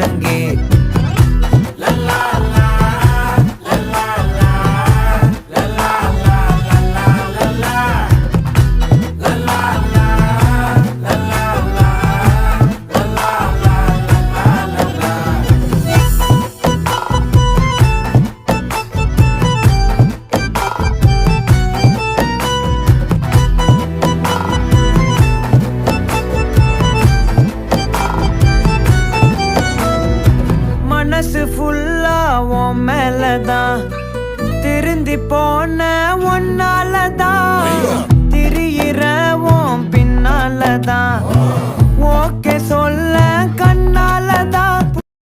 முழங்கே மனசு ஃபுல்லா உன் மேலதான் திருந்தி போன ஒன்னாலதான் திரியிற உன் பின்னாலதான் ஓகே சொல்ல கண்ணாலதான்